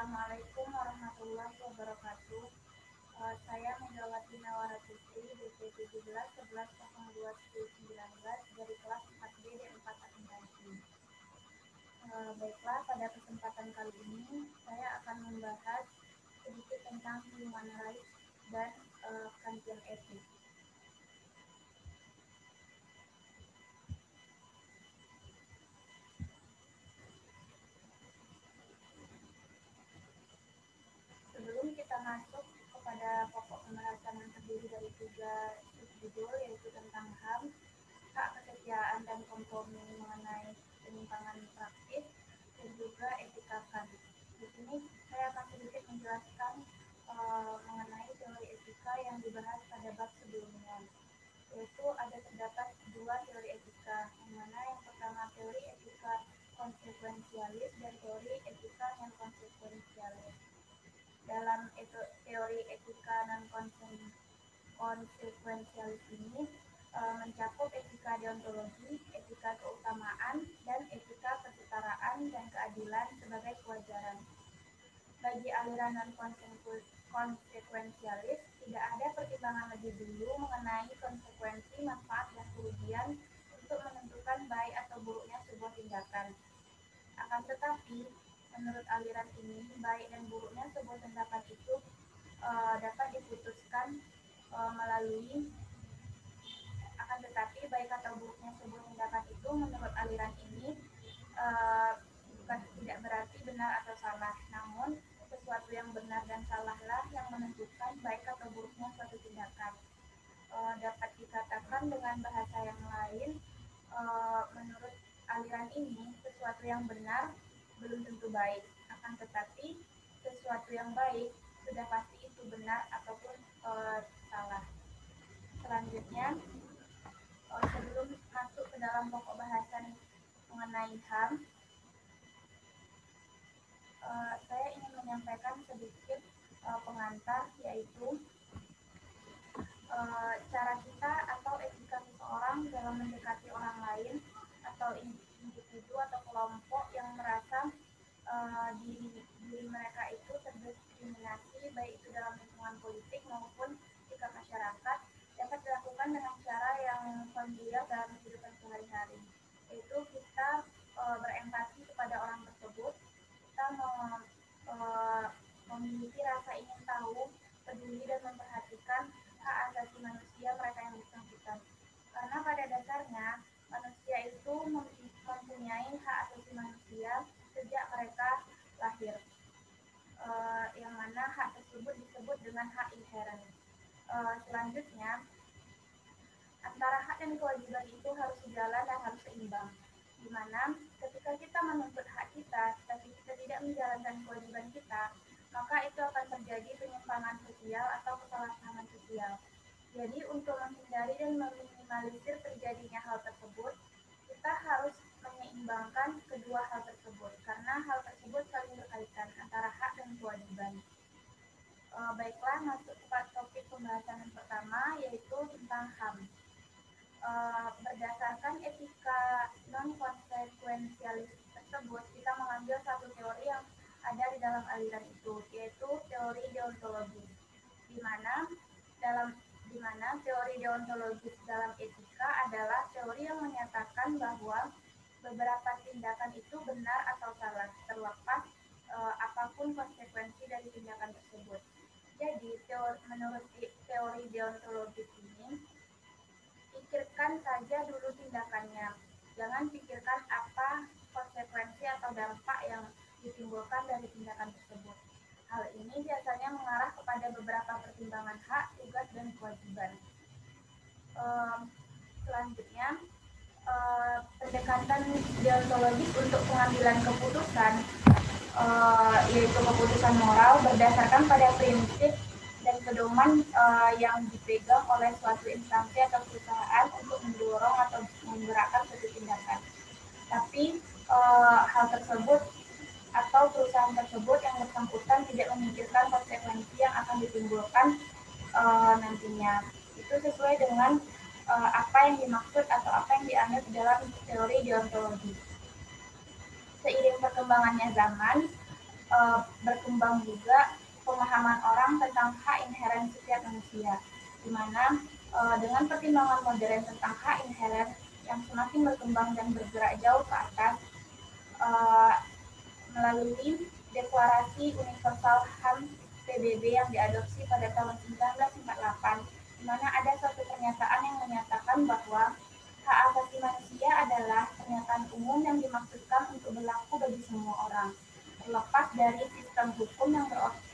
Assalamualaikum warahmatullahi wabarakatuh. Saya Megawati Nawara Putri, DP 17 11 02 dari kelas 4B D4 Akuntansi. Baiklah, pada kesempatan kali ini saya akan membahas sedikit tentang human rights dan kajian etik. Sebelum kita masuk kepada pokok pembahasan yang terdiri dari 3 subjudul, yaitu tentang HAM, hak kesetiaan dan kompromi mengenai penyimpangan praktis, dan juga etika kan. Di sini saya akan sedikit menjelaskan mengenai teori etika yang dibahas pada bab sebelumnya, yaitu ada terdapat 2 teori etika, yang mana yang pertama teori etika konsekuensialis dan teori etika non konsekuensialis. Dalam teori etika non konsekuensialis ini mencakup etika deontologi, etika keutamaan, dan etika kesetaraan dan keadilan sebagai kewajaran. Bagi aliran non-konsekuensialis, tidak ada pertimbangan lebih dulu mengenai konsekuensi, manfaat, dan kerugian untuk menentukan baik atau buruknya sebuah tindakan. Akan tetapi, menurut aliran ini, baik dan buruknya sebuah tindakan itu dapat diputuskan melalui baik atau buruknya sebuah tindakan itu menurut aliran ini bukan tidak berarti benar atau salah, namun sesuatu yang benar dan salahlah yang menentukan baik atau buruknya suatu tindakan. Dapat dikatakan dengan bahasa yang lain, menurut aliran ini sesuatu yang benar belum tentu baik, akan tetapi sesuatu yang baik sudah pasti itu benar ataupun salah. Selanjutnya, sebelum masuk ke dalam pokok bahasan mengenai HAM, saya ingin menyampaikan sedikit pengantar, yaitu cara kita atau etika seseorang dalam mendekati orang lain atau individu atau kelompok yang merasa diri mereka itu terdiskriminasi, baik itu dalam lingkungan politik maupun etika masyarakat, dapat dilakukan dengan cara yang familiar dalam kehidupan sehari-hari, yaitu kita berempati kepada orang tersebut, kita memiliki rasa ingin tahu, peduli dan memperhatikan hak asasi manusia mereka yang bersangkutan. Karena pada dasarnya manusia itu mempunyai hak asasi manusia sejak mereka lahir, yang mana hak tersebut disebut dengan hak inheren. Selanjutnya, antara hak dan kewajiban itu harus sejalan dan harus seimbang, di mana ketika kita menuntut hak kita, tapi kita tidak menjalankan kewajiban kita, maka itu akan terjadi penyimpangan sosial atau kesalahpahaman sosial. Jadi untuk menghindari dan meminimalisir terjadinya hal tersebut, kita harus menyeimbangkan kedua hal tersebut, karena hal tersebut saling berkaitan antara hak dan kewajiban. Baiklah, masuk ke topik pembahasan yang pertama, yaitu tentang HAM. Berdasarkan etika non-konsekuensialis tersebut, kita mengambil satu teori yang ada di dalam aliran itu, yaitu teori deontologis, di mana teori deontologis dalam etika adalah teori yang menyatakan bahwa beberapa tindakan itu benar atau salah, terlepas apapun konsekuensi dari tindakan tersebut. Jadi, menurut teori deontologis ini, pikirkan saja dulu tindakannya, jangan pikirkan apa konsekuensi atau dampak yang ditimbulkan dari tindakan tersebut. Hal ini biasanya mengarah kepada beberapa pertimbangan hak, tugas, dan kewajiban. Selanjutnya, pendekatan deontologis untuk pengambilan keputusan, yaitu keputusan moral berdasarkan pada prinsip dan pedoman yang dipegang oleh suatu instansi atau perusahaan untuk mendorong atau menggerakkan suatu tindakan. Tapi hal tersebut atau perusahaan tersebut yang bersangkutan tidak memikirkan konsekuensi yang akan ditimbulkan nantinya. Itu sesuai dengan apa yang dimaksud atau apa yang diambil dalam teori deontologi. Seiring perkembangannya zaman, berkembang juga pemahaman orang tentang hak inheren setiap manusia, di mana dengan pertimbangan modern tentang hak inheren yang semakin berkembang dan bergerak jauh ke atas uh, melalui Deklarasi Universal HAM PBB yang diadopsi pada tahun 1948, di mana ada suatu pernyataan yang menyatakan bahwa hak asasi manusia adalah pernyataan umum yang dimaksudkan untuk berlaku bagi semua orang, terlepas dari sistem hukum yang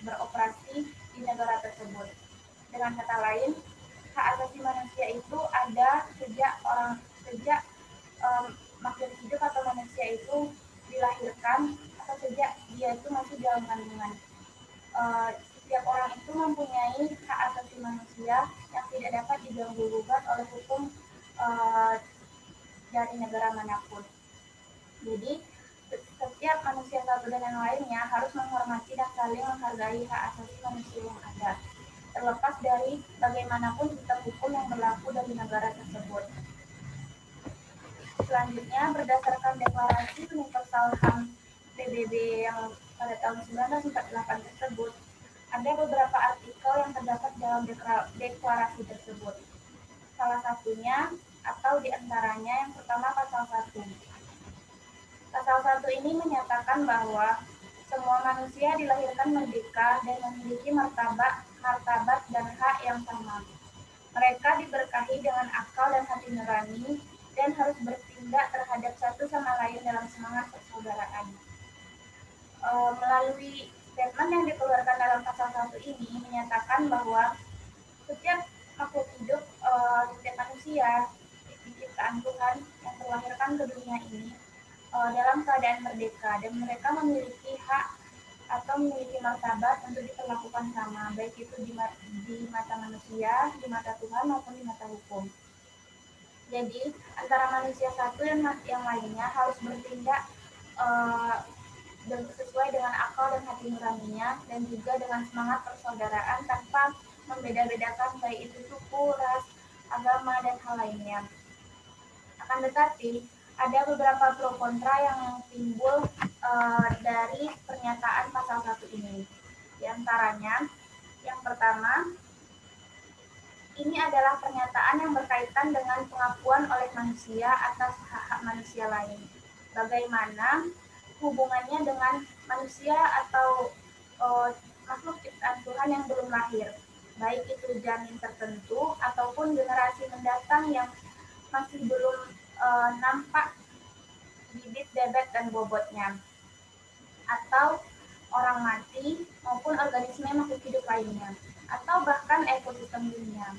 beroperasi di negara tersebut. Dengan kata lain, hak asasi manusia itu ada sejak makhluk hidup atau manusia itu dilahirkan atau sejak dia itu masih dalam kandungan. Setiap orang itu mempunyai hak asasi manusia yang tidak dapat diganggu-gugat oleh hukum dari negara manapun. Jadi setiap manusia satu dan yang lainnya harus menghormati dan saling menghargai hak asasi manusia yang ada, terlepas dari bagaimanapun sistem hukum yang berlaku dari negara tersebut. Selanjutnya, berdasarkan Deklarasi Universal HAM PBB yang pada tahun 1948 tersebut, ada beberapa artikel yang terdapat dalam deklarasi tersebut. Salah satunya atau diantaranya yang pertama pasal 1. Pasal 1 ini menyatakan bahwa semua manusia dilahirkan merdeka dan memiliki martabat dan hak yang sama. Mereka diberkahi dengan akal dan hati nurani dan harus bertindak terhadap satu sama lain dalam semangat persaudaraan. Melalui statement yang dikeluarkan dalam pasal 1 ini menyatakan bahwa setiap makhluk hidup, setiap manusia diciptaan Tuhan yang terlahirkan ke dunia ini dalam keadaan merdeka dan mereka memiliki hak atau memiliki martabat untuk diperlakukan sama, baik itu di mata manusia, di mata Tuhan maupun di mata hukum. Jadi antara manusia satu dan yang lainnya harus bertindak sesuai dengan akal dan hati nuraninya dan juga dengan semangat persaudaraan tanpa membeda-bedakan baik itu suku, ras, agama, dan hal lainnya. Akan tetapi ada beberapa pro kontra yang timbul dari pernyataan pasal 1 ini. Di antaranya, yang pertama, ini adalah pernyataan yang berkaitan dengan pengakuan oleh manusia atas hak-hak manusia lain. Bagaimana hubungannya dengan manusia atau makhluk ciptaan Tuhan yang belum lahir, baik itu janin tertentu ataupun generasi mendatang yang masih belum nampak bibit, bebek, dan bobotnya, atau orang mati maupun organisme makhluk hidup lainnya, atau bahkan ekosistem dunia.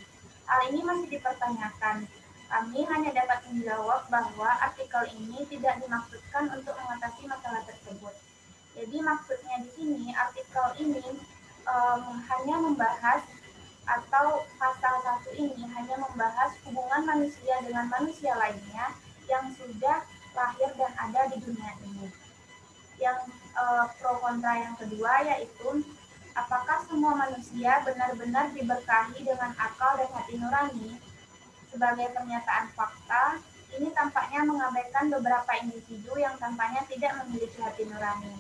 Hal ini masih dipertanyakan. Kami hanya dapat menjawab bahwa artikel ini tidak dimaksudkan untuk mengatasi masalah tersebut. Jadi maksudnya di sini artikel ini hanya membahas atau pasal 1 ini hanya membahas hubungan manusia dengan manusia lainnya yang sudah lahir dan ada di dunia ini. Yang pro kontra yang kedua yaitu apakah semua manusia benar-benar diberkahi dengan akal dan hati nurani? Sebagai pernyataan fakta, ini tampaknya mengabaikan beberapa individu yang tampaknya tidak memiliki hati nurani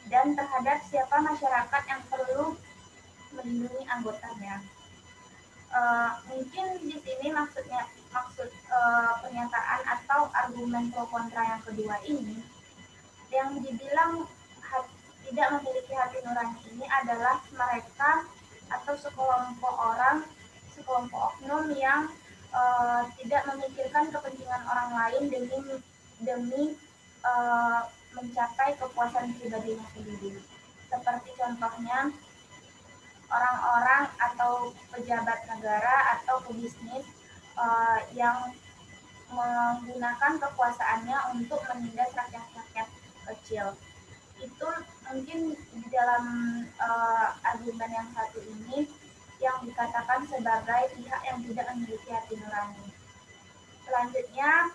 dan terhadap siapa masyarakat yang perlu melindungi anggotanya. Mungkin di sini maksud pernyataan atau argumen pro kontra yang kedua ini yang dibilang tidak memiliki hati nurani ini adalah mereka atau sekelompok orang, sekelompok oknum yang tidak memikirkan kepentingan orang lain demi mencapai kepuasan pribadinya sendiri. Seperti contohnya orang-orang atau pejabat negara atau pebisnis yang menggunakan kekuasaannya untuk menindas rakyat-rakyat kecil. Itu mungkin di dalam argumen yang satu ini yang dikatakan sebagai pihak yang tidak memiliki hati nurani. Selanjutnya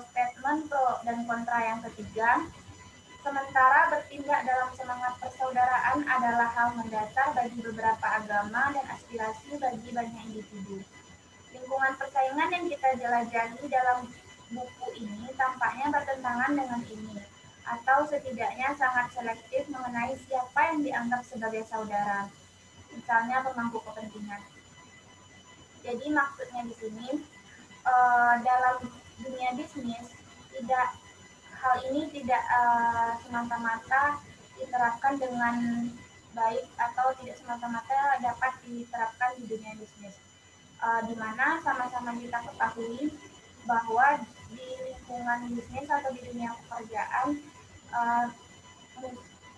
statement pro dan kontra yang ketiga. Sementara bertindak dalam semangat persaudaraan adalah hal mendasar bagi beberapa agama dan aspirasi bagi banyak individu. Lingkungan persaingan yang kita jelajahi dalam buku ini tampaknya bertentangan dengan ini. atau setidaknya sangat selektif mengenai siapa yang dianggap sebagai saudara, misalnya pemangku kepentingan. Jadi maksudnya di sini dalam dunia bisnis tidak hal ini tidak semata-mata diterapkan dengan baik atau tidak semata-mata dapat diterapkan di dunia bisnis, di mana sama-sama kita ketahui bahwa di lingkungan bisnis atau di dunia pekerjaan uh,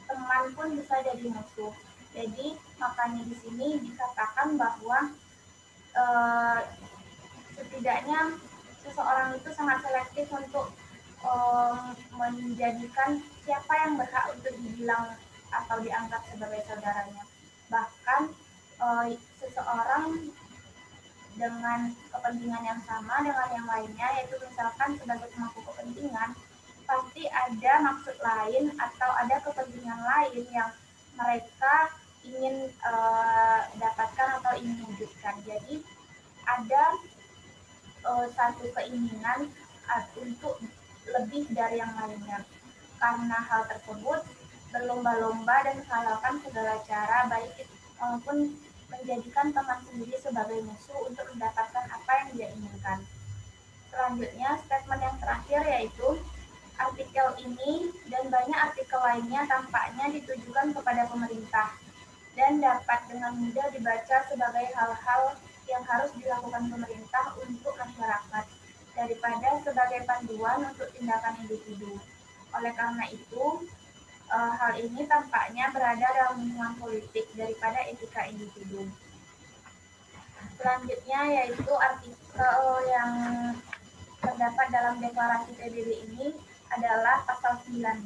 teman pun bisa jadi musuh. Jadi makanya di sini dikatakan bahwa uh, setidaknya seseorang itu sangat selektif untuk menjadikan siapa yang berhak untuk dibilang atau dianggap sebagai saudaranya. Bahkan seseorang dengan kepentingan yang sama dengan yang lainnya, yaitu misalkan sebagai pemangku kepentingan, pasti ada maksud lain atau ada kepentingan lain yang mereka ingin dapatkan atau ingin wujudkan. Jadi ada satu keinginan untuk lebih dari yang lainnya. Karena hal tersebut berlomba-lomba dan menghalalkan segala cara baik maupun menjadikan teman sendiri sebagai musuh untuk mendapatkan apa yang dia inginkan. Selanjutnya, statement yang terakhir yaitu artikel ini dan banyak artikel lainnya tampaknya ditujukan kepada pemerintah dan dapat dengan mudah dibaca sebagai hal-hal yang harus dilakukan pemerintah untuk masyarakat daripada sebagai panduan untuk tindakan individu. Oleh karena itu, hal ini tampaknya berada dalam lingkungan politik daripada etika individu. Selanjutnya yaitu artikel yang terdapat dalam deklarasi PBB ini adalah pasal 19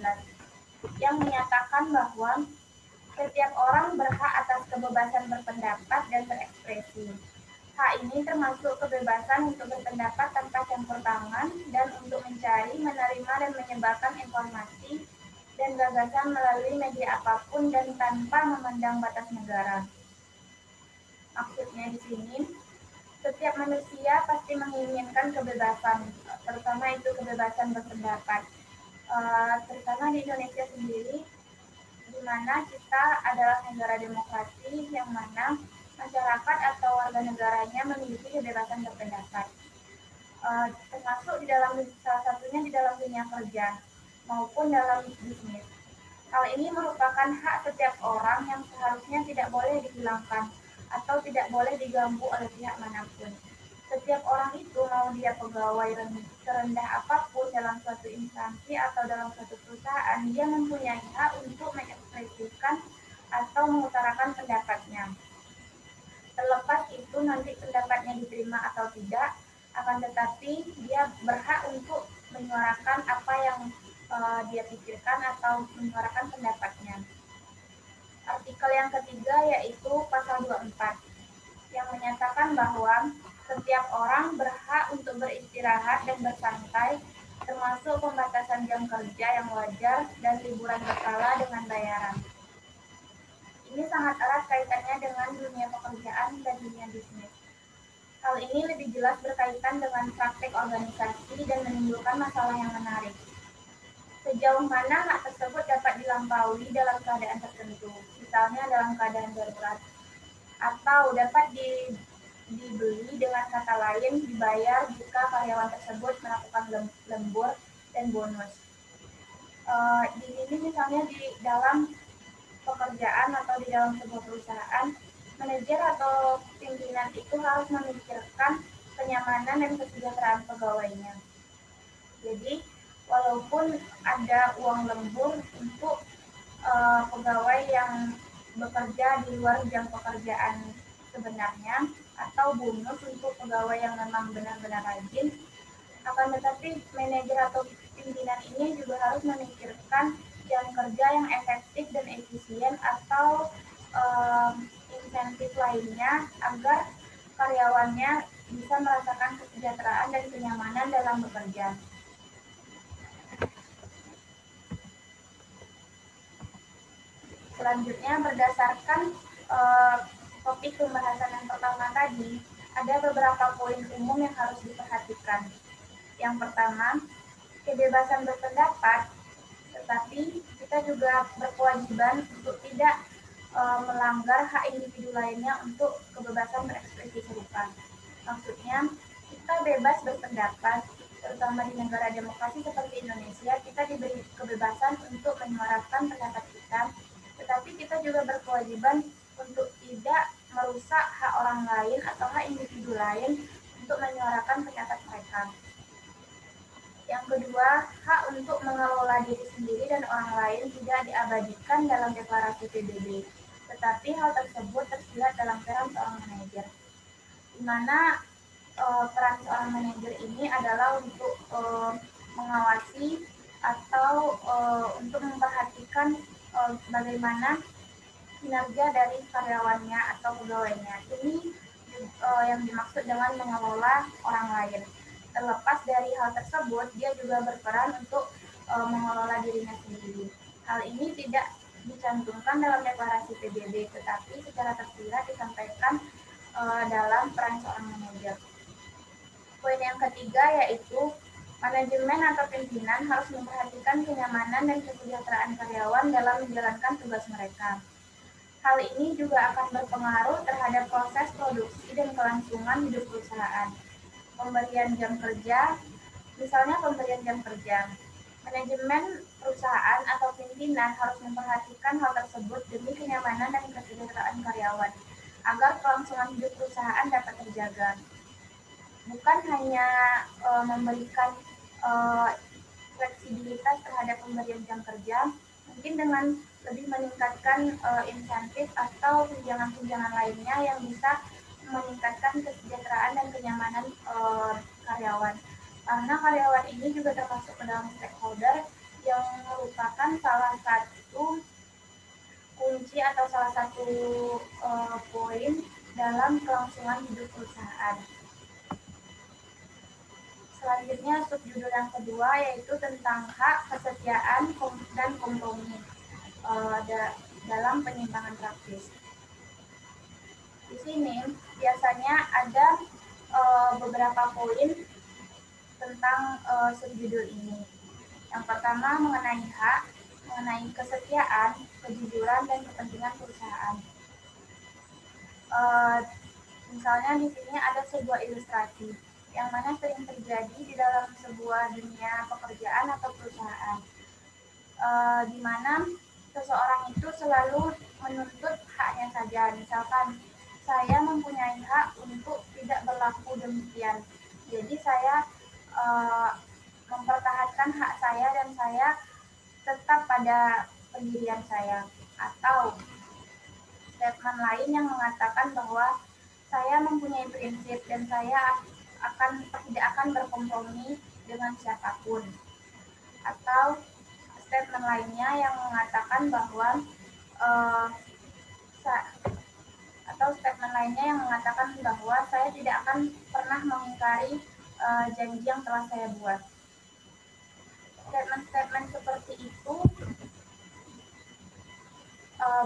yang menyatakan bahwa setiap orang berhak atas kebebasan berpendapat dan berekspresi. Hak ini termasuk kebebasan untuk berpendapat tanpa campur tangan dan untuk mencari, menerima, dan menyebarkan informasi dan gagasan melalui media apapun dan tanpa memandang batas negara. Maksudnya di sini, setiap manusia pasti menginginkan kebebasan, terutama itu kebebasan berpendapat. Terutama di Indonesia sendiri, di mana kita adalah negara demokrasi yang mana masyarakat atau warga negaranya memiliki kebebasan berpendapat, termasuk di dalam salah satunya di dalam dunia kerja maupun dalam bisnis. Hal ini merupakan hak setiap orang yang seharusnya tidak boleh dihilangkan atau tidak boleh diganggu oleh pihak manapun. Setiap orang itu mau dia pegawai serendah apapun dalam suatu instansi atau dalam suatu perusahaan, dia mempunyai hak untuk mengekspresikan atau mengutarakan pendapatnya. Terlepas itu nanti pendapatnya diterima atau tidak, akan tetapi dia berhak untuk menyuarakan apa yang dia pikirkan atau menyuarakan pendapatnya. Artikel yang ketiga yaitu pasal 24 yang menyatakan bahwa setiap orang berhak untuk beristirahat dan bersantai, termasuk pembatasan jam kerja yang wajar dan liburan berkala dengan bayaran. Ini sangat erat kaitannya dengan dunia pekerjaan dan dunia bisnis. Hal ini lebih jelas berkaitan dengan praktek organisasi dan menimbulkan masalah yang menarik. Sejauh mana hak tersebut dapat dilampaui dalam keadaan tertentu, misalnya dalam keadaan darurat, atau dapat dibeli dengan kata lain dibayar jika karyawan tersebut melakukan lembur dan bonus. Di sini misalnya di dalam pekerjaan atau di dalam sebuah perusahaan, manajer atau pimpinan itu harus memikirkan kenyamanan dan kesejahteraan pegawainya. Jadi walaupun ada uang lembur untuk pegawai yang bekerja di luar jam pekerjaan sebenarnya atau bonus untuk pegawai yang memang benar-benar rajin, akan tetapi manajer atau pimpinan ini juga harus memikirkan jam kerja yang efektif dan efisien atau insentif lainnya agar karyawannya bisa merasakan kesejahteraan dan kenyamanan dalam bekerja. Selanjutnya, berdasarkan topik pembahasan yang pertama tadi, ada beberapa poin umum yang harus diperhatikan. Yang pertama, kebebasan berpendapat tetapi kita juga berkewajiban untuk tidak melanggar hak individu lainnya untuk kebebasan berekspresi serupa. Maksudnya, kita bebas berpendapat, terutama di negara demokrasi seperti Indonesia, kita diberi kebebasan untuk menyuarakan pendapat kita, tetapi kita juga berkewajiban untuk tidak merusak hak orang lain atau hak individu lain untuk menyuarakan pendapat mereka. Yang kedua, hak untuk mengelola diri sendiri dan orang lain tidak diabadikan dalam deklarasi PBB, tetapi hal tersebut tersirat dalam peran seorang manajer, di mana peran seorang manajer ini adalah untuk mengawasi atau untuk memperhatikan bagaimana kinerja dari karyawannya atau pegawainya. Ini yang dimaksud dengan mengelola orang lain. Terlepas dari hal tersebut, dia juga berperan untuk mengelola dirinya sendiri. Hal ini tidak dicantumkan dalam deklarasi PBB, tetapi secara tersirat disampaikan dalam peran seorang manajer. Poin yang ketiga yaitu manajemen atau pimpinan harus memperhatikan kenyamanan dan kesejahteraan karyawan dalam menjalankan tugas mereka. Hal ini juga akan berpengaruh terhadap proses produksi dan kelangsungan hidup perusahaan. Pemberian jam kerja, misalnya pemberian jam kerja. Manajemen perusahaan atau pimpinan harus memperhatikan hal tersebut demi kenyamanan dan kesejahteraan karyawan, agar kelangsungan hidup perusahaan dapat terjaga. Bukan hanya memberikan fleksibilitas terhadap pemberian jam kerja, mungkin dengan lebih meningkatkan insentif atau tunjangan-tunjangan lainnya yang bisa meningkatkan kesejahteraan dan kenyamanan karyawan. Karena karyawan ini juga termasuk ke dalam stakeholder yang merupakan salah satu kunci atau salah satu poin dalam kelangsungan hidup perusahaan. Selanjutnya subjudul yang kedua yaitu tentang hak, kesetiaan, dan kompromi dalam penyimpangan praktis. Di sini biasanya ada beberapa poin tentang subjudul ini. Yang pertama mengenai hak, mengenai kesetiaan, kejujuran, dan kepentingan perusahaan. Misalnya di sini ada sebuah ilustrasi yang mana sering terjadi di dalam sebuah dunia pekerjaan atau perusahaan, di mana seseorang itu selalu menuntut haknya saja. Misalkan, saya mempunyai hak untuk tidak berlaku demikian, jadi saya mempertahankan hak saya dan saya tetap pada pendirian saya. Atau statement lain yang mengatakan bahwa saya mempunyai prinsip dan saya tidak akan berkompromi dengan siapapun. Atau statement lainnya yang mengatakan bahwa saya tidak akan pernah mengingkari janji yang telah saya buat. Statement-statement seperti itu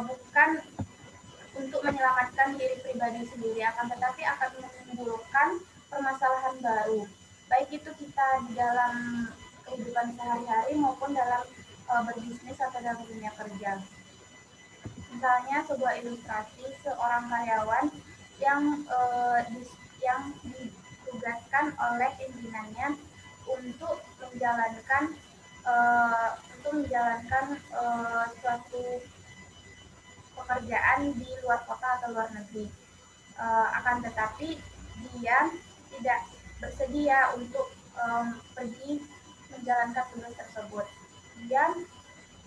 bukan untuk menyelamatkan diri pribadi sendiri, akan tetapi akan menimbulkan permasalahan baru, baik itu kita di dalam kehidupan sehari-hari maupun dalam berbisnis atau dalam dunia kerja. Misalnya sebuah ilustrasi seorang karyawan yang ditugaskan oleh pimpinannya untuk menjalankan suatu pekerjaan di luar kota atau luar negeri. Akan tetapi dia tidak bersedia untuk pergi menjalankan tugas tersebut. Dia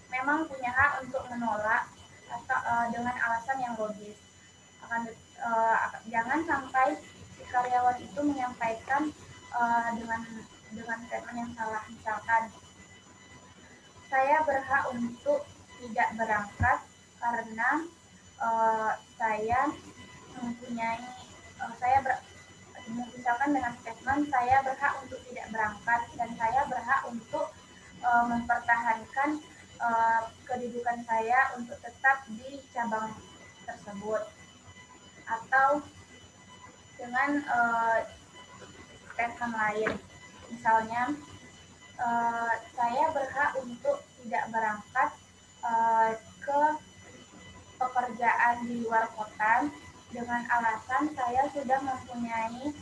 memang punya hak untuk menolak atau dengan alasan yang logis. Jangan sampai si karyawan itu menyampaikan dengan statement yang salah. Misalkan, saya berhak untuk tidak berangkat karena saya mempunyai misalkan dengan statement, saya berhak untuk tidak berangkat dan saya berhak untuk mempertahankan kedudukan saya untuk tetap di cabang tersebut. Atau dengan statement lain, misalnya saya berhak untuk tidak berangkat ke pekerjaan di luar kota dengan alasan saya sudah mempunyai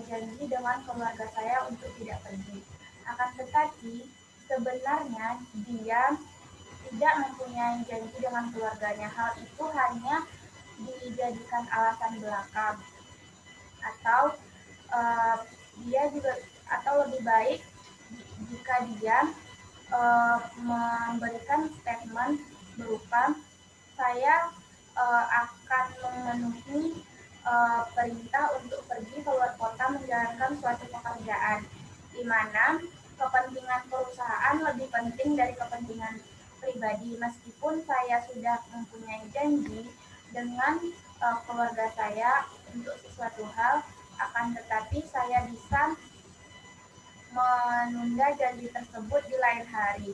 janji dengan keluarga saya untuk tidak pergi. Akan tetapi sebenarnya dia tidak mempunyai janji dengan keluarganya. Hal itu hanya dijadikan alasan belaka, atau uh, dia juga, atau lebih baik jika dia memberikan statement berupa saya akan memenuhi perintah untuk pergi keluar kota menjalankan suatu pekerjaan, di mana kepentingan perusahaan lebih penting dari kepentingan pribadi. Meskipun saya sudah mempunyai janji dengan keluarga saya untuk sesuatu hal, akan tetapi saya bisa menunda janji tersebut di lain hari.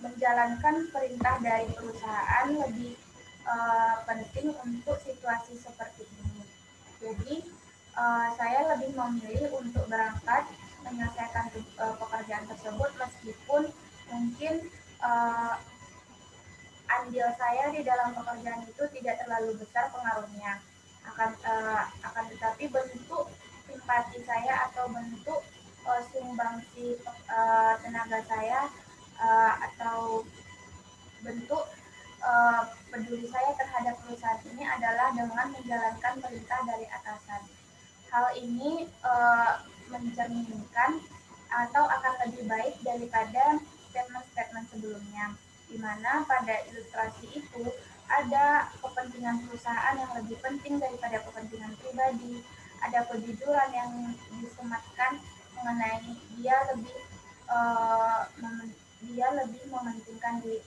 Menjalankan perintah dari perusahaan lebih penting untuk situasi seperti ini. Jadi saya lebih memilih untuk berangkat menyelesaikan pekerjaan tersebut, meskipun mungkin andil saya di dalam pekerjaan itu tidak terlalu besar pengaruhnya. Akan tetapi bentuk simpati saya atau bentuk sumbangsi tenaga saya atau bentuk peduli saya terhadap perusahaan ini adalah dengan menjalankan perintah dari atasan. Hal ini mencerminkan atau akan lebih baik daripada statement-statement sebelumnya, di mana pada ilustrasi itu ada kepentingan perusahaan yang lebih penting daripada kepentingan pribadi, ada kejujuran yang disematkan mengenai dia lebih mementingkan di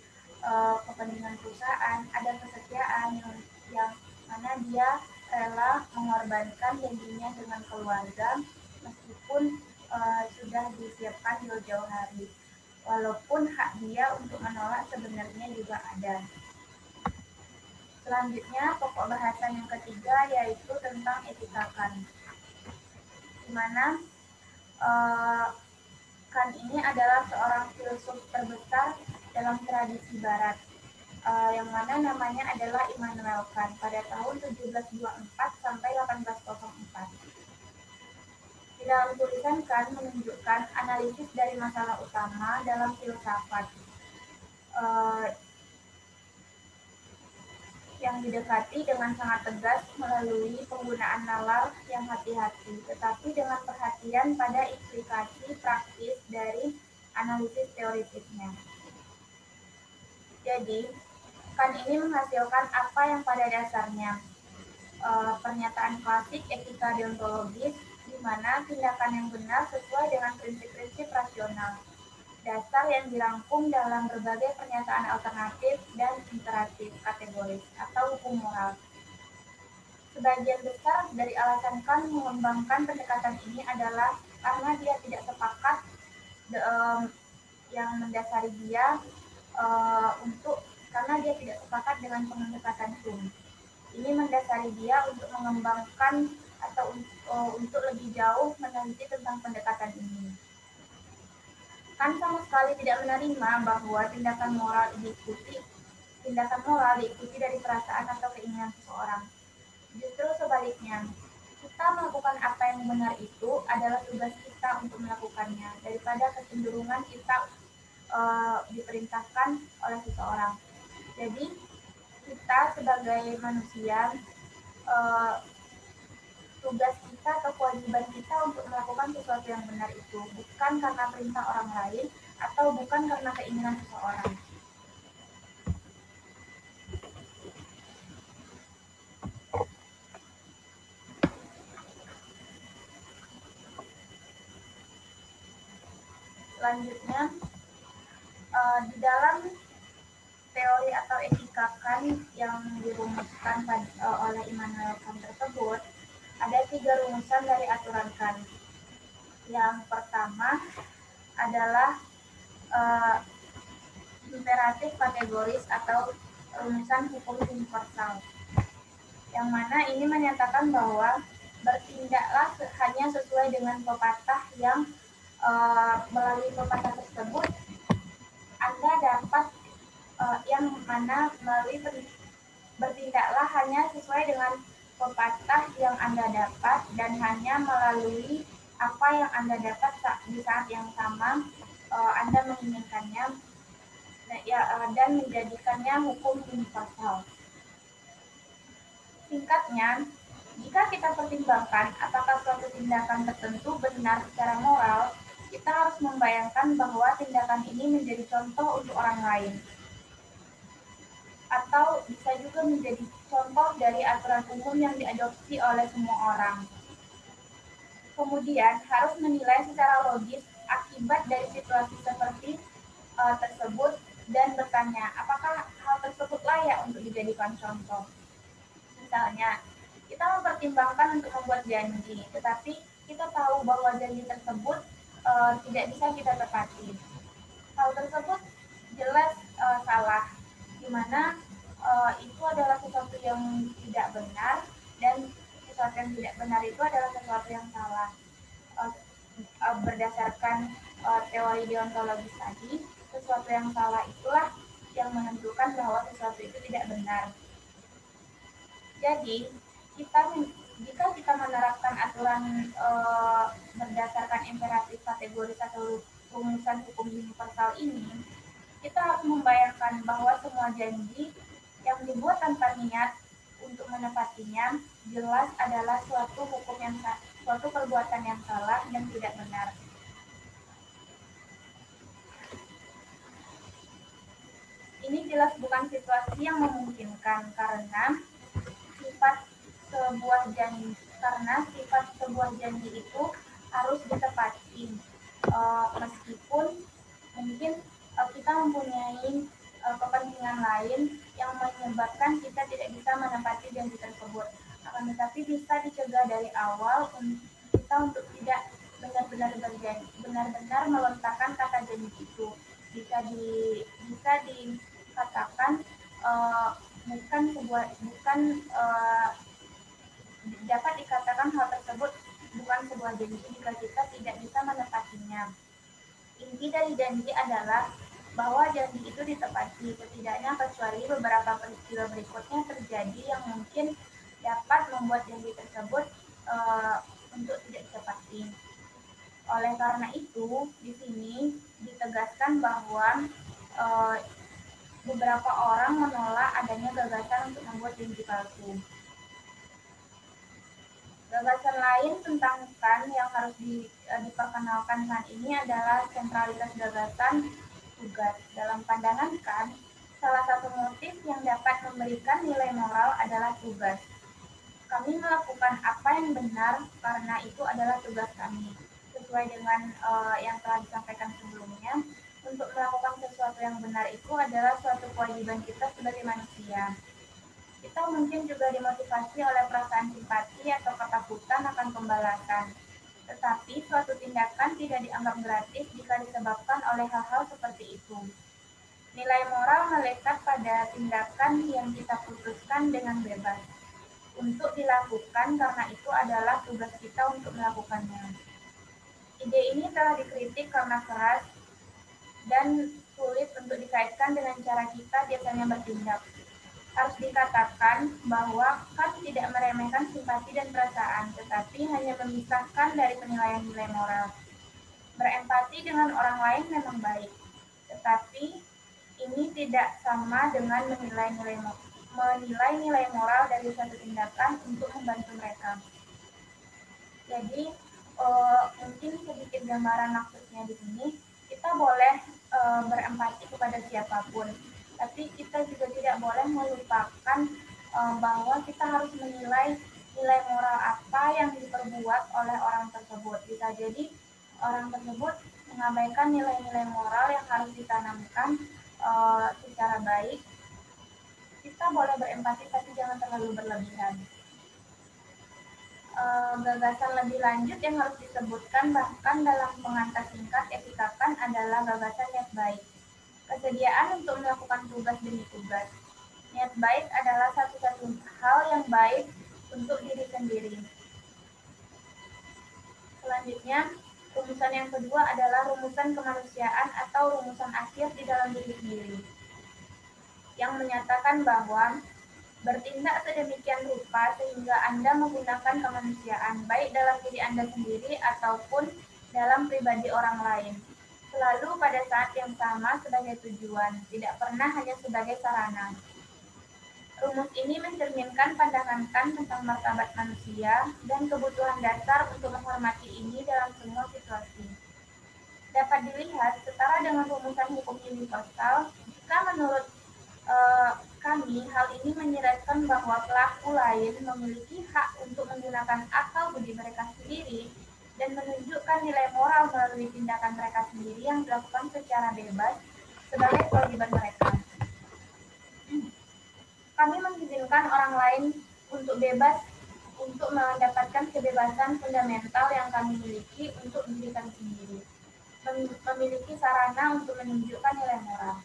kepentingan perusahaan, ada kesetiaan yang mana dia rela mengorbankan janjinya dengan keluarga meskipun sudah disiapkan jauh-jauh hari. Walaupun hak dia untuk menolak sebenarnya juga ada. Selanjutnya, pokok bahasan yang ketiga yaitu tentang etika Kant, di mana Kant ini adalah seorang filsuf terbesar dalam tradisi Barat, yang mana namanya adalah Immanuel Kant pada tahun 1724 sampai 1804. Di dalam tulisan Kant menunjukkan analisis dari masalah utama dalam filsafat yang didekati dengan sangat tegas melalui penggunaan nalar yang hati-hati, tetapi dengan perhatian pada implikasi praktis dari analisis teoritisnya. Jadi, Kant ini menghasilkan apa yang pada dasarnya pernyataan klasik etika deontologis, di mana tindakan yang benar sesuai dengan prinsip-prinsip rasional, dasar yang dirangkum dalam berbagai pernyataan alternatif dan imperatif kategoris atau hukum moral. Sebagian besar dari alasan Kant mengembangkan pendekatan ini adalah karena dia tidak sepakat yang mendasari dia karena dia tidak sepakat dengan pendekatan Hume. Ini mendasari dia untuk mengembangkan atau untuk lebih jauh meneliti tentang pendekatan ini. Kant sama sekali tidak menerima bahwa tindakan moral diikuti dari perasaan atau keinginan seseorang. Justru sebaliknya, kita melakukan apa yang benar itu adalah tugas kita untuk melakukannya, daripada kecenderungan kita diperintahkan oleh seseorang. Jadi, kita sebagai manusia, tugas kita atau kewajiban kita untuk melakukan sesuatu yang benar itu bukan karena perintah orang lain atau bukan karena keinginan seseorang. Selanjutnya, di dalam teori atau etika Kant yang dirumuskan oleh Immanuel Kant tersebut, ada 3 rumusan dari aturan Kant. Yang pertama adalah imperatif kategoris atau rumusan hukum universal, yang mana ini menyatakan bahwa bertindaklah hanya sesuai dengan pepatah yang melalui pepatah tersebut Anda dapat yang mana melalui bertindaklah hanya sesuai dengan pepatah yang Anda dapat dan hanya melalui apa yang Anda dapat di saat yang sama Anda menginginkannya dan menjadikannya hukum universal. Singkatnya, jika kita pertimbangkan apakah suatu tindakan tertentu benar secara moral, kita harus membayangkan bahwa tindakan ini menjadi contoh untuk orang lain, atau bisa juga menjadi contoh dari aturan umum yang diadopsi oleh semua orang. Kemudian harus menilai secara logis akibat dari situasi seperti tersebut dan bertanya apakah hal tersebut layak untuk dijadikan contoh. Misalnya, kita mempertimbangkan untuk membuat janji, tetapi kita tahu bahwa janji tersebut tidak bisa kita tepati. Hal tersebut jelas salah, di mana itu adalah sesuatu yang tidak benar dan sesuatu yang tidak benar itu adalah sesuatu yang salah. Berdasarkan teori deontologis tadi, sesuatu yang salah itulah yang menentukan bahwa sesuatu itu tidak benar. Jadi, jika kita menerapkan aturan berdasarkan imperatif kategoris atau rumusan hukum universal ini, kita harus membayangkan bahwa semua janji yang dibuat tanpa niat untuk menepatinya jelas adalah suatu perbuatan yang salah dan tidak benar. Ini jelas bukan situasi yang memungkinkan karena sifat sebuah janji itu harus ditepati meskipun mungkin kita mempunyai kepentingan lain yang menyebabkan kita tidak bisa menepati janji tersebut. Akan tetapi bisa dicegah dari awal kita untuk tidak benar-benar melontarkan kata janji itu. Bisa dikatakan dapat dikatakan hal tersebut bukan sebuah janji jika kita tidak bisa menepatinya. Inti dari janji adalah bahwa janji itu ditepati, setidaknya kecuali beberapa peristiwa berikutnya terjadi yang mungkin dapat membuat janji tersebut untuk tidak ditepati. Oleh karena itu, di sini ditegaskan bahwa beberapa orang menolak adanya gagasan untuk membuat janji palsu. Gagasan lain tentang KAN yang harus diperkenalkan saat ini adalah sentralitas gagasan tugas. Dalam pandangan KAN, salah satu motif yang dapat memberikan nilai moral adalah tugas. Kami melakukan apa yang benar karena itu adalah tugas kami. Sesuai dengan yang telah disampaikan sebelumnya, untuk melakukan sesuatu yang benar itu adalah suatu kewajiban kita sebagai manusia. Kita mungkin juga dimotivasi oleh perasaan simpati atau ketakutan akan pembalasan. Tetapi suatu tindakan tidak dianggap gratis jika disebabkan oleh hal-hal seperti itu. Nilai moral melekat pada tindakan yang kita putuskan dengan bebas untuk dilakukan karena itu adalah tugas kita untuk melakukannya. Ide ini telah dikritik karena keras dan sulit untuk dikaitkan dengan cara kita biasanya bertindak. Harus dikatakan bahwa KAN tidak meremehkan simpati dan perasaan, tetapi hanya memisahkan dari penilaian nilai moral. Berempati dengan orang lain memang baik, tetapi ini tidak sama dengan menilai nilai moral dari suatu tindakan untuk membantu mereka. Jadi mungkin sedikit gambaran maksudnya di sini, kita boleh berempati kepada siapapun, tapi kita juga tidak boleh melupakan bahwa kita harus menilai nilai moral apa yang diperbuat oleh orang tersebut. Bisa jadi orang tersebut mengabaikan nilai-nilai moral yang harus ditanamkan secara baik. Kita boleh berempati tapi jangan terlalu berlebihan. Gagasan lebih lanjut yang harus disebutkan bahkan dalam pengantar singkat etika KAN adalah gagasan niat baik. Kesediaan untuk melakukan tugas demi tugas. Niat baik adalah satu-satu hal yang baik untuk diri sendiri. Selanjutnya, Rumusan yang kedua adalah rumusan kemanusiaan atau rumusan akhir di dalam diri sendiri, yang menyatakan bahwa bertindak sedemikian rupa sehingga Anda menggunakan kemanusiaan, baik dalam diri Anda sendiri ataupun dalam pribadi orang lain, selalu pada saat yang sama sebagai tujuan, tidak pernah hanya sebagai sarana. Rumus ini mencerminkan pandangan Kant tentang martabat manusia dan kebutuhan dasar untuk menghormati ini dalam semua situasi. Dapat dilihat setara dengan rumusan hukum universal, jika menurut kami, hal ini menyeratkan bahwa pelaku lain memiliki hak untuk menggunakan akal budi mereka sendiri dan menunjukkan nilai moral melalui tindakan mereka sendiri yang dilakukan secara bebas sebagai kewajiban mereka. Kami mengizinkan orang lain untuk bebas untuk mendapatkan kebebasan fundamental yang kami miliki untuk diri kami sendiri, memiliki sarana untuk menunjukkan nilai moral.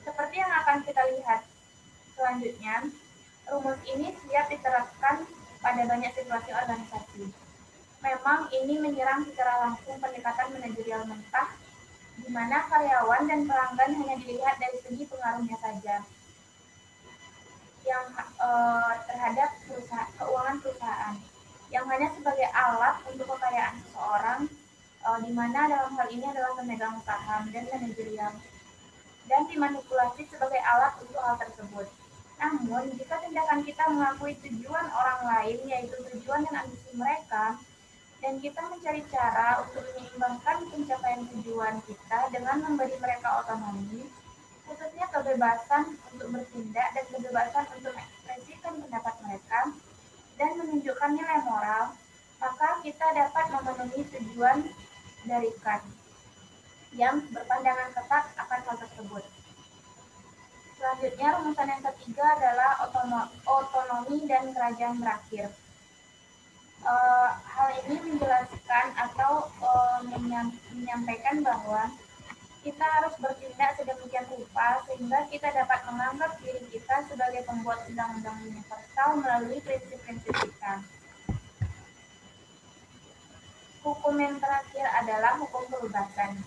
Seperti yang akan kita lihat selanjutnya, rumus ini siap diterapkan pada banyak situasi organisasi. Memang ini menyerang secara langsung pendekatan manajerial mentah, di mana karyawan dan pelanggan hanya dilihat dari segi pengaruhnya saja, yang terhadap keuangan perusahaan, yang hanya sebagai alat untuk kekayaan seseorang, di mana dalam hal ini adalah pemegang saham dan manajerial, dan dimanipulasi sebagai alat untuk hal tersebut. Namun, jika tindakan kita mengakui tujuan orang lain, yaitu tujuan dan ambisi mereka, dan kita mencari cara untuk menyeimbangkan pencapaian tujuan kita dengan memberi mereka otonomi, khususnya kebebasan untuk bertindak dan kebebasan untuk mengekspresikan pendapat mereka, dan menunjukkan nilai moral, maka kita dapat memenuhi tujuan dari Kant yang berpandangan ketat akan hal tersebut. Selanjutnya, rumusan yang ketiga adalah otonomi dan kerajaan berakhir. Hal ini menjelaskan atau menyampaikan bahwa kita harus bertindak sedemikian rupa sehingga kita dapat menganggap diri kita sebagai pembuat undang-undang universal melalui prinsip-prinsip kita. Hukum yang terakhir adalah hukum kebebasan.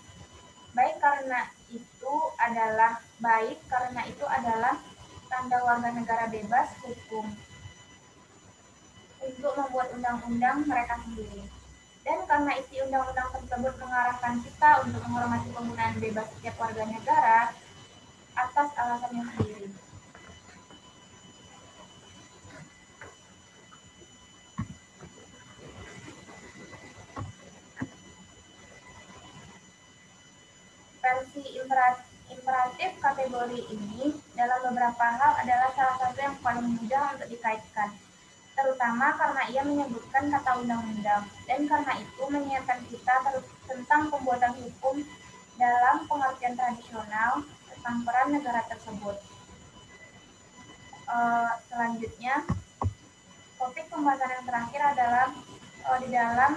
Baik karena itu adalah tanda warga negara bebas hukum untuk membuat undang-undang mereka sendiri. Dan karena isi undang-undang tersebut mengarahkan kita untuk menghormati penggunaan bebas setiap warga negara atas alasannya sendiri. Versi imperatif kategori ini dalam beberapa hal adalah salah satu yang paling mudah untuk dikaitkan, terutama karena ia menyebutkan kata undang-undang, dan karena itu mengingatkan kita tentang pembuatan hukum dalam pengertian tradisional tentang peran negara tersebut. Selanjutnya, topik pembahasan yang terakhir adalah di dalam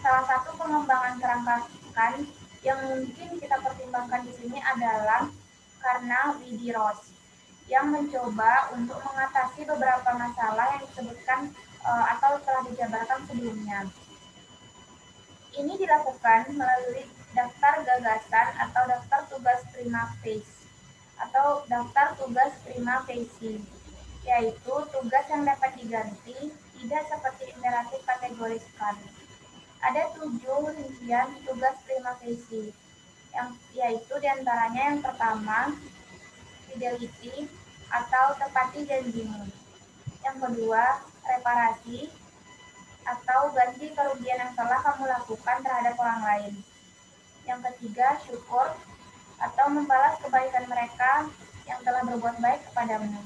salah satu pengembangan kerangka Kant yang mungkin kita pertimbangkan di sini adalah karena Widiros yang mencoba untuk mengatasi beberapa masalah yang disebutkan atau telah dijabarkan sebelumnya. Ini dilakukan melalui daftar gagasan atau daftar tugas prima facie atau daftar tugas prima facie, yaitu tugas yang dapat diganti tidak seperti imperatif kategoris Kant. Ada 7 rincian tugas prima facie, yaitu diantaranya yang pertama, fidelity atau tepati janjimu. Yang kedua, reparasi atau ganti kerugian yang telah kamu lakukan terhadap orang lain. Yang ketiga, syukur atau membalas kebaikan mereka yang telah berbuat baik kepadamu.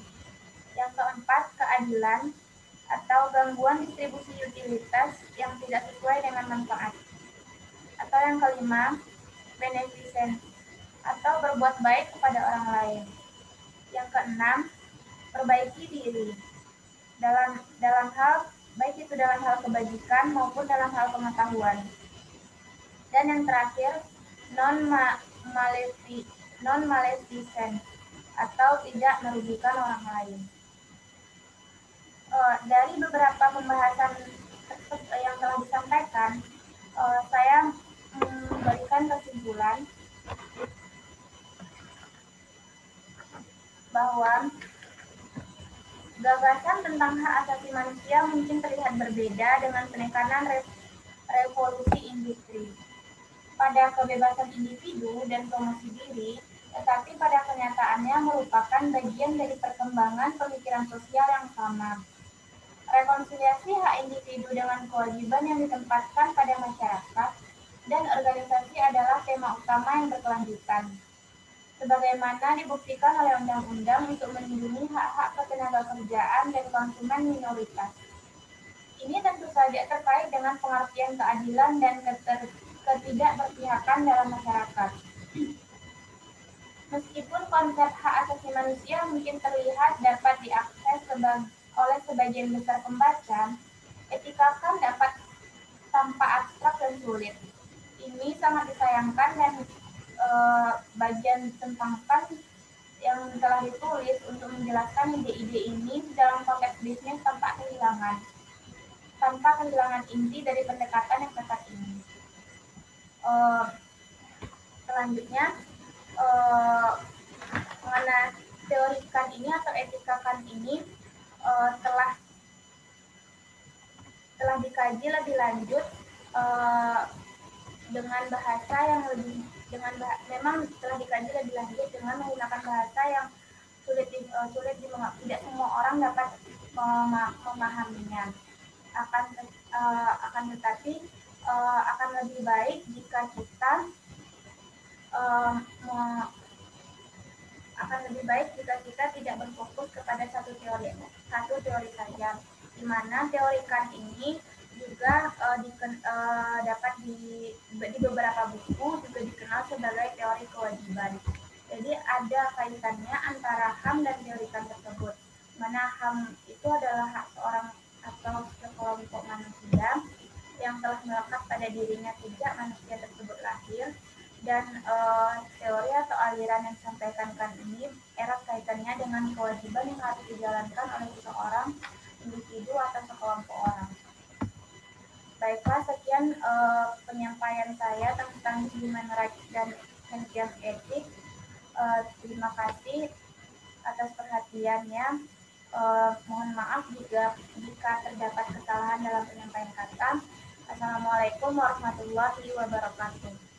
Yang keempat, keadilan atau gangguan distribusi utilitas yang tidak sesuai dengan manfaat. Atau yang kelima, beneficence atau berbuat baik kepada orang lain. Yang keenam, perbaiki diri dalam hal baik itu dalam hal kebajikan maupun dalam hal pengetahuan. Dan yang terakhir, non-maleficent atau tidak merugikan orang lain. Dari beberapa pembahasan yang telah disampaikan, saya memberikan kesimpulan bahwa gagasan tentang hak asasi manusia mungkin terlihat berbeda dengan penekanan revolusi industri pada kebebasan individu dan promosi diri, tetapi pada kenyataannya merupakan bagian dari perkembangan pemikiran sosial yang sama. Rekonsiliasi hak individu dengan kewajiban yang ditempatkan pada masyarakat dan organisasi adalah tema utama yang berkelanjutan. Sebagaimana dibuktikan oleh undang-undang untuk melindungi hak-hak ketenagakerjaan dan konsumen minoritas. Ini tentu saja terkait dengan pengertian keadilan dan ketidakberpihakan dalam masyarakat. Meskipun konsep hak asasi manusia mungkin terlihat dapat diakses oleh sebagian besar pembaca, etika kan dapat tampak abstrak dan sulit. Ini sangat disayangkan dan bagian tentang PAN yang telah ditulis untuk menjelaskan ide-ide ini dalam konteks bisnis tanpa kehilangan inti dari pendekatan yang tepat ini. Selanjutnya, mengenai teori Kant ini atau etika Kant ini telah dikaji lebih lanjut dengan bahasa yang memang telah dikaji lebih lanjut dengan menggunakan bahasa yang tidak semua orang dapat memahaminya. Akan tetapi akan lebih baik jika kita tidak berfokus kepada satu teori saja, di mana teori Kant ini juga dapat di beberapa buku juga dikenal sebagai teori kewajiban. Jadi ada kaitannya antara HAM dan teori Kant tersebut, mana HAM itu adalah hak seorang atau sekelompok manusia yang telah melekat pada dirinya sejak manusia tersebut lahir, dan teori atau aliran yang disampaikan Kant ini erat kaitannya dengan kewajiban yang harus dijalankan oleh seseorang individu atau sekelompok orang. Baiklah, sekian penyampaian saya tentang human rights dan champion etik. Terima kasih atas perhatiannya. Mohon maaf jika terdapat kesalahan dalam penyampaian kata. Assalamualaikum warahmatullahi wabarakatuh.